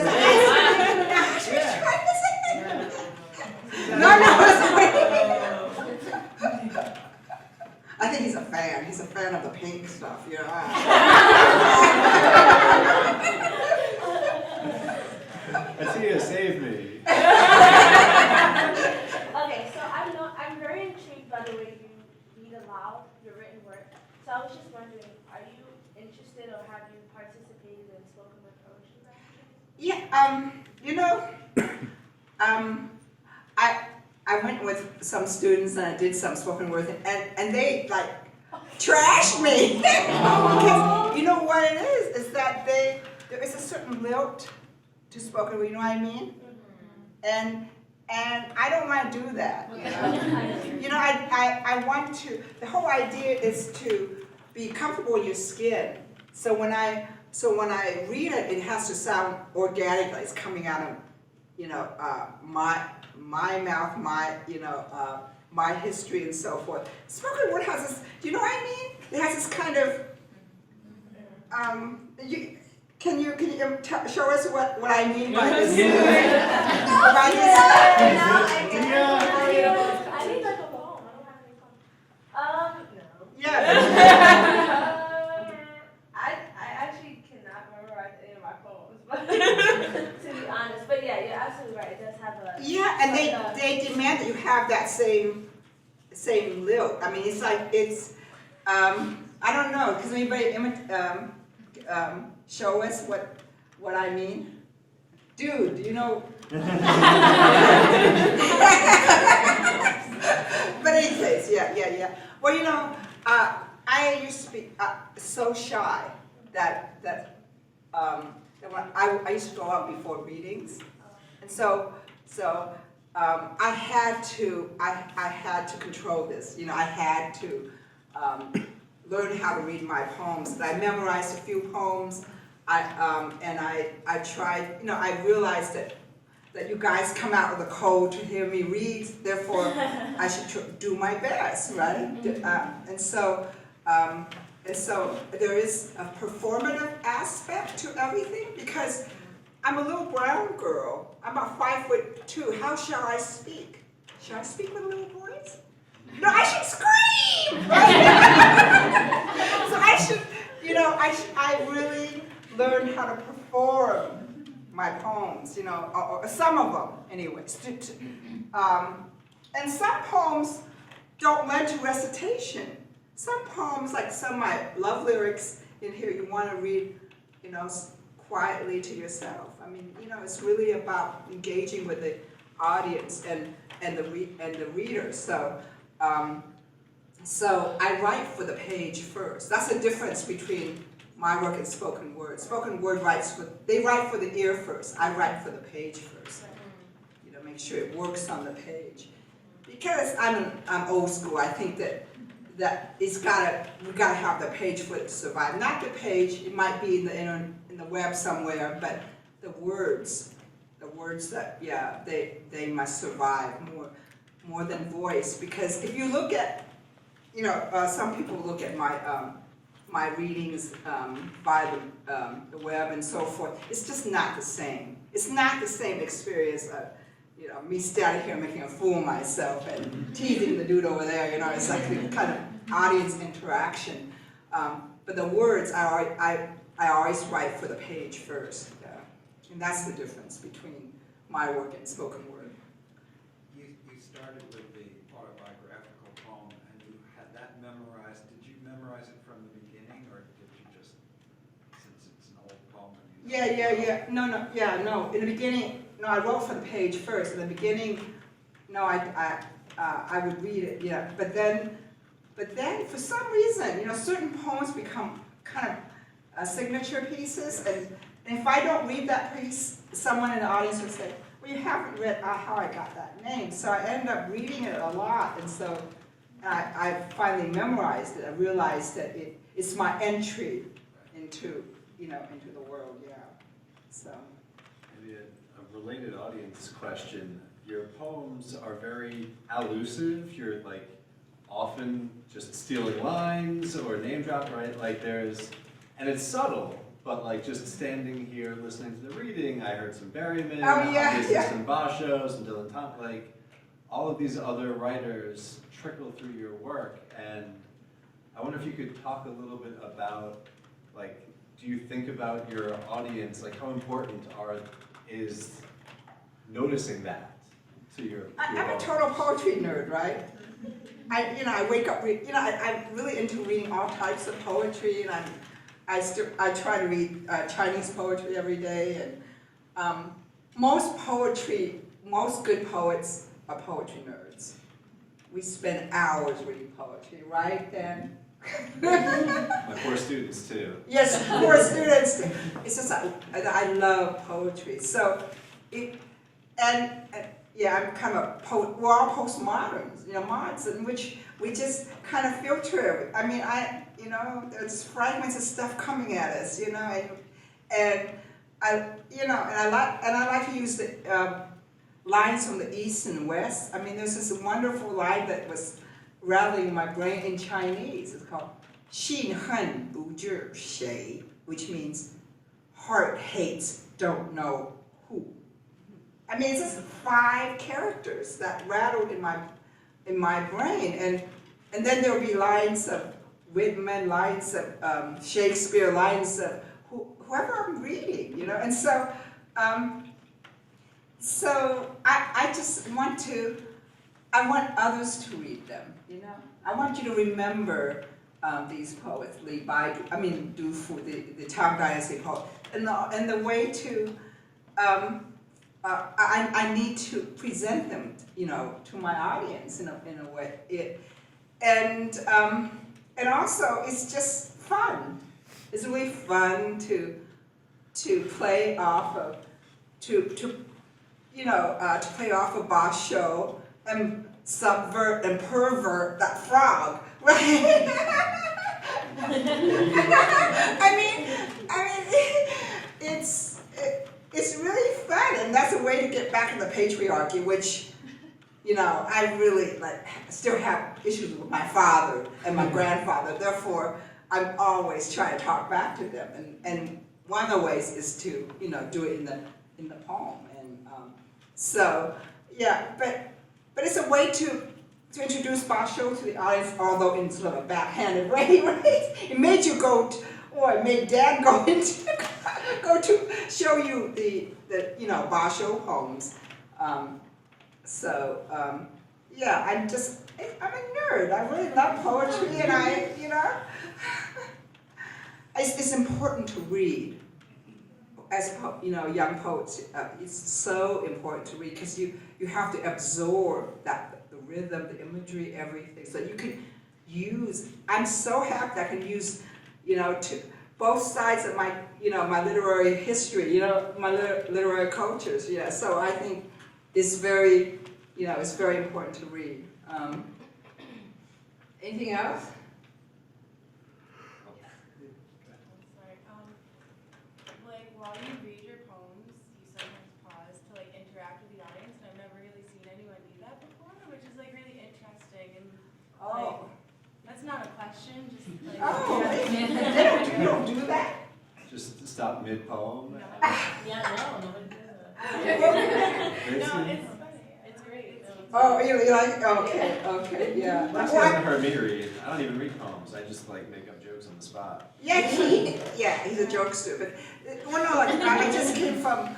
I think he's a fan. He's a fan of the pink stuff, Atia, save me. Okay, so I'm very intrigued by the way you read aloud your written work. So I was just wondering, are you interested or have you participated in spoken word poetry? I went with some students and I did some spoken word and they like trashed me. Because you know what it is that there is a certain lilt to spoken word, you know what I mean? And I don't want to do that. I want to, the whole idea is to be comfortable in your skin. So when I read it, it has to sound organic, like it's coming out of, my mouth, my history and so forth. Spoken word has this, do you know what I mean? It has this kind of, can you show us what I mean by this? By this? I need like a poem. I don't have any poem. No. Yeah. I actually cannot memorize any of my poems, but to be honest. But yeah, you're absolutely right. It does have a And they demand that you have that same lilt. I mean, it's like I don't know. Does anybody show us what I mean? Dude, do you know? But anyways, yeah. Well, I used to be so shy that when I used to go out before readings, and so I had to control this. I had to learn how to read my poems. And I memorized a few poems. I tried. I realized that you guys come out with a code to hear me read. Therefore, I should do my best, right? And so there is a performative aspect to everything because I'm a little brown girl. I'm about 5'2". How shall I speak? Should I speak with a little voice? No, I should scream! So I should, I really learned how to perform my poems, or some of them, anyways. And some poems don't lend to recitation. Some poems, like some of my love lyrics in here, you want to read, quietly to yourself. I mean, it's really about engaging with the audience and the reader. So I write for the page first. That's the difference between my work and spoken word. Spoken word they write for the ear first. I write for the page first. Make sure it works on the page. Because I'm old school, I think that we gotta have the page for it to survive. Not the page, it might be in the web somewhere, but the words that, they must survive more than voice. Because if you look at, some people look at my readings by the web and so forth, it's just not the same. It's not the same experience of, me standing here making a fool of myself and teasing the dude over there, it's like the kind of audience interaction. But the words, I always write for the page first. And that's the difference between my work and spoken word. You started with the autobiographical poem, and you had that memorized. Did you memorize it from the beginning, or did you just, since it's an old poem? No. In the beginning, no, I wrote for the page first. In the beginning, no, I would read it, But then for some reason, certain poems become kind of signature pieces, and if I don't read that piece, someone in the audience would say, well, you haven't read how I got that name. So I ended up reading it a lot, and so I finally memorized it. I realized that it's my entry into the world, So. Maybe a related audience question. Your poems are very allusive. You're like often just stealing lines or name dropping, right? And it's subtle, but like just standing here listening to the reading, I heard some Berryman, obviously some Basho, some Dylan Thompson, all of these other writers trickle through your work. And I wonder if you could talk a little bit about, do you think about your audience, how important is noticing that to your I'm a total poetry nerd, right? I wake up, I'm really into reading all types of poetry, and I try to read Chinese poetry every day, and most good poets are poetry nerds. We spend hours reading poetry, right, Dan? My poor students too. Yes, poor students too. It's just I love poetry. So I'm kind of we're all postmoderns, mods, in which we just kind of filter. I mean, there's fragments of stuff coming at us, and I like to use the lines from the East and West. I mean, there's this wonderful line that was rattling in my brain in Chinese. It's called 心恨不知谁, which means heart hates, don't know who. I mean, it's just 5 characters that rattled in my brain, and then there'll be lines of Whitman, lines of Shakespeare, lines of whoever I'm reading, and so I just want others to read them, I want you to remember these poets, Du Fu, the Tang Dynasty poet, and the way to, I need to present them, to my audience in a way. And also, it's just fun. It's really fun to play off of, to play off of Basho and subvert and pervert that frog, right? I mean, it's really fun, and that's a way to get back in the patriarchy, which, I really still have issues with my father and my grandfather. Therefore, I'm always trying to talk back to them, and one of the ways is to do it in the poem, and but it's a way to to introduce Basho to the audience, although in sort of a backhanded way, right? It made you go, or it made Dad go to show you the Basho poems. Yeah, I'm a nerd. I really love poetry, and it's important to read. As young poets, it's so important to read because you have to absorb the rhythm, the imagery, everything. So you can use. I'm so happy I can use, to both sides of my, my literary history, my literary cultures. Yeah. So I think it's very, it's very important to read. Anything else? While you read your poems, you sometimes pause to interact with the audience, and I've never really seen anyone do that before, which is really interesting. And that's not a question, just You don't do that? Just stop mid-poem? Yeah, no, nobody does that. No, it's funny. It's great. Oh, you like, okay, yeah. Last time I heard me read, I don't even read poems, I just make up jokes on the spot. Yeah, he's a jokester. But I just came from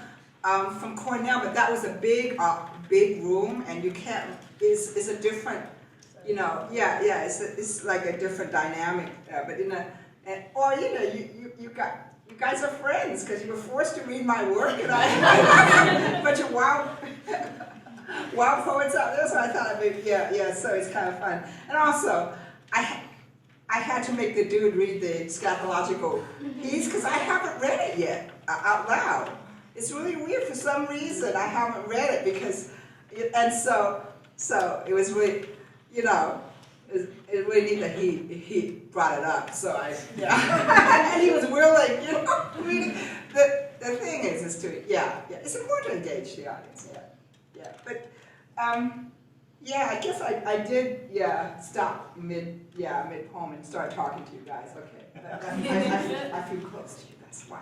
Cornell, but that was a big room, and you can't. It's a different, it's like a different dynamic. But you guys are friends because you were forced to read my work, and a bunch of wild poets out there. So I thought, so it's kind of fun, and also I had to make the dude read the scatological piece because I haven't read it yet out loud. It's really weird for some reason. I haven't read it because, so it was really, it really neat that he brought it up. So and he was willing, reading. The thing is to, it's important to engage the audience. But. I guess I did, stop mid-poem and start talking to you guys, okay. I feel close to you, that's why.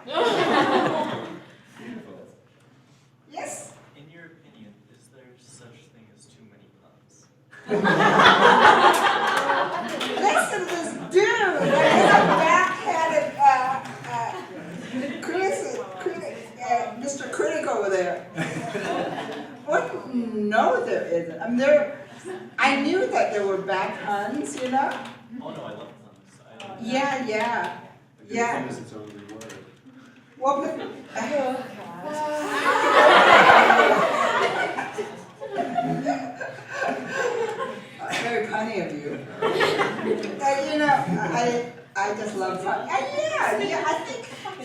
Yes? In your opinion, is there such thing as too many puns? Listen to this dude, he's a backhanded Mr. Critic over there. What? No, there isn't. I knew that there were bad puns, Oh no, I love puns. Yeah. A good pun is its own reward. Well, very punny of you. I just love fun.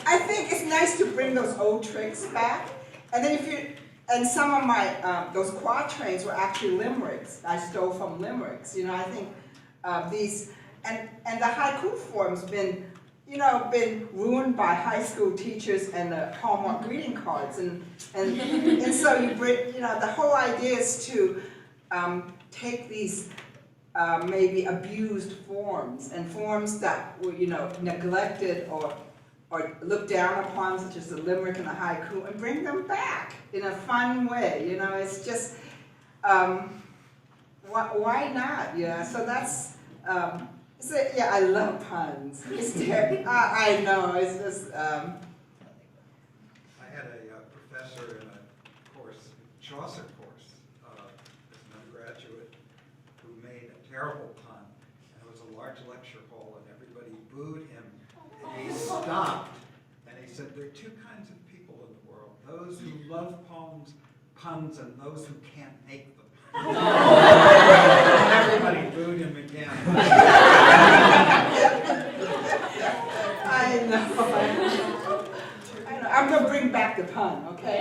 I think it's nice to bring those old tricks back, and then and some of my those quatrains were actually limericks. I stole from limericks. I think these and the haiku form's been ruined by high school teachers and the Hallmark greeting cards, and so you bring the whole idea is to take these maybe abused forms and forms that were neglected or looked down upon, such as the limerick and the haiku, and bring them back in a fun way. It's just why not? So that's I love puns. I know. It's just. I had a professor in a course, Chaucer course, as an undergraduate, who made a terrible pun, and it was a large lecture hall, and everybody booed him. And he stopped, and he said, "There are two kinds of people in the world: those who love puns, and those who can't make them." And everybody booed him again. I know. I'm gonna bring back the pun, okay?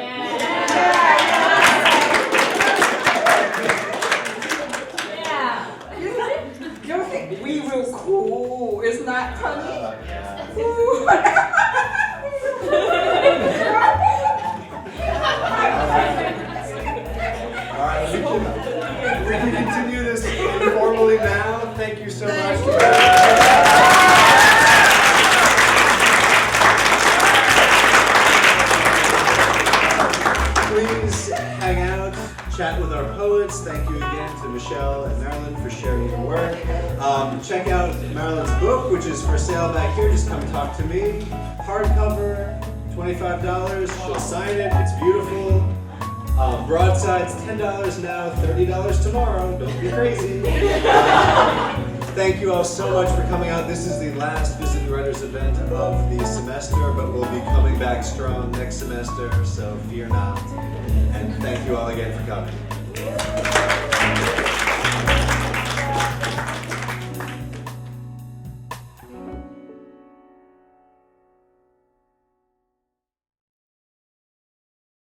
You don't think we real cool is not funny? All right, we can continue this informally now. Thank you so much. Please hang out, chat with our poets. graduates, thank you again to Michelle and Marilyn for sharing your work. Check out Marilyn's book, which is for sale back here. Just come talk to me. Hardcover, $25. She'll sign it. It's beautiful. Broadsides, $10 now, $30 tomorrow. Don't be crazy. Thank you all so much for coming out. This is the last Visiting Writers event of the semester, but we'll be coming back strong next semester, so fear not. And thank you all again for coming.